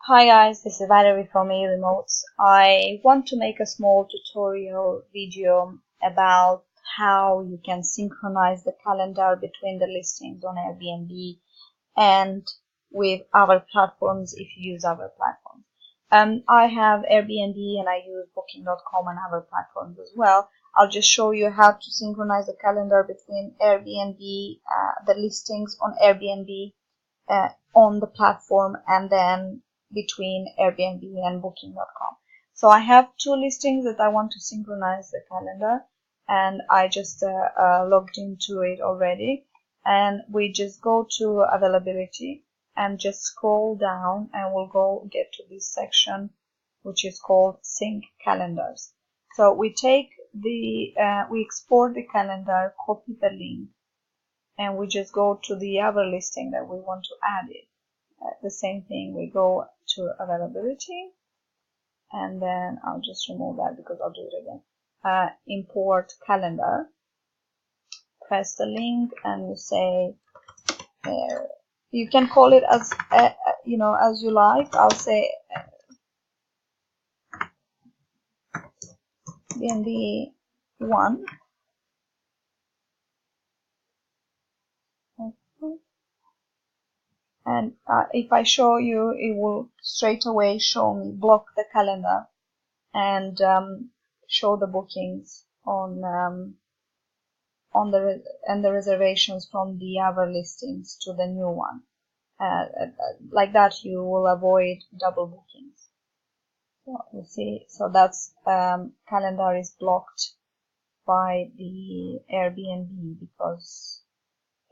Hi guys, this is Valerie from eRemotes. I want to make a small tutorial video about how you can synchronize the calendar between the listings on Airbnb and with other platforms if you use other platforms. I have Airbnb and I use Booking.com and other platforms as well. I'll just show you how to synchronize the calendar between Airbnb, the listings on Airbnb on the platform, and then between Airbnb and Booking.com. So I have two listings that I want to synchronize the calendar, and I just logged into it already. And we just go to availability and just scroll down, and we'll go get to this section which is called Sync Calendars. So we take we export the calendar, copy the link, and we just go to the other listing that we want to add it. The same thing, we go to availability, and then I'll just remove that because I'll do it again. Import calendar, press the link, and you say, you can call it as as you like. I'll say Airbnb 1. And if I show you, it will straight away show me, block the calendar, and show the bookings on the reservations from the other listings to the new one. Like that, you will avoid double bookings. So you see, so that's calendar is blocked by the Airbnb because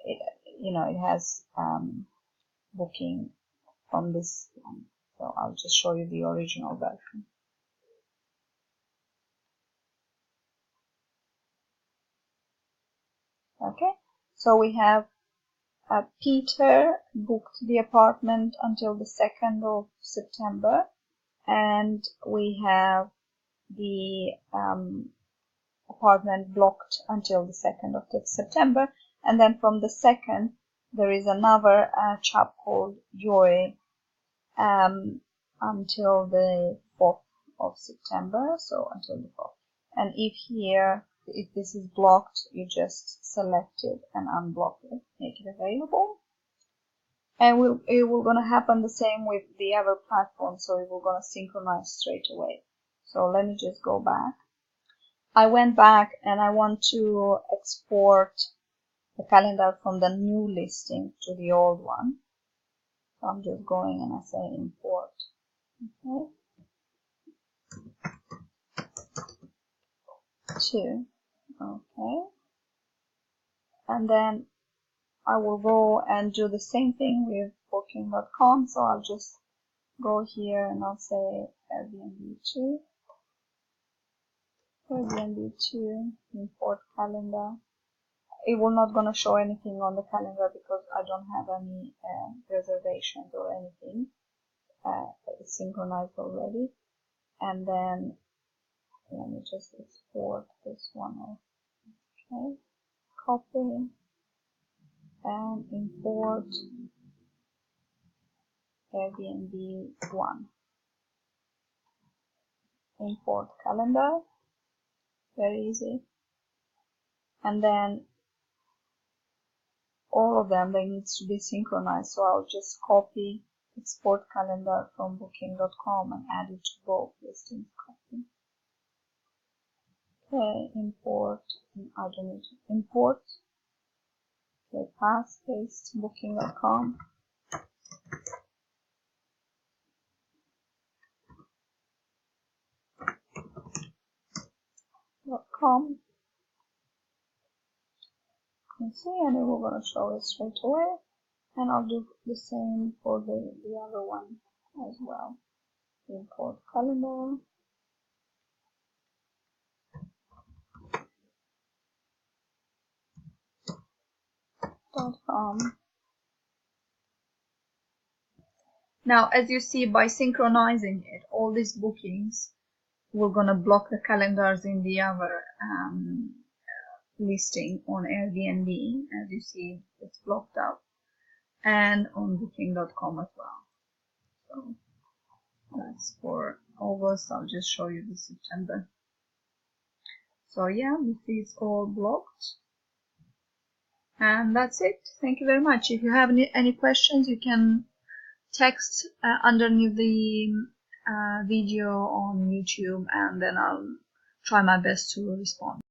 it has booking from this one. So I'll just show you the original version. Okay, so we have Peter booked the apartment until the 2nd of September, and we have the apartment blocked until the 2nd of September, and then from the 2nd there is another chap called Joy until the 4th of September, so until the 4th. And if this is blocked, you just select it and unblock it, make it available. And it will gonna happen the same with the other platform, so it will gonna synchronize straight away. So let me just go back. I went back and I want to export the calendar from the new listing to the old one. So I'm just going and I say import. Okay. Okay. And then I will go and do the same thing with Booking.com. So I'll just go here and I'll say Airbnb 2. Airbnb 2, import calendar. It will not gonna show anything on the calendar because I don't have any reservations or anything. It's synchronized already. And then let me just export this one. Okay, copy and import Airbnb 1. Import calendar, very easy. And then all of them, they need to be synchronized. So I'll just copy, export calendar from Booking.com and add it to both listings. Copy. Okay, import. I don't need to import. Okay, paste Booking.com. You see, and it will gonna show it straight away. And I'll do the same for the other one as well. Import calendar. Now, as you see, by synchronizing it, all these bookings, we're gonna block the calendars in the other listing on Airbnb. As you see, it's blocked out, and on Booking.com as well. So that's for August. I'll just show you the September. So yeah, you see it's all blocked. And that's it. Thank you very much. If you have any questions, you can text underneath the video on YouTube, and then I'll try my best to respond.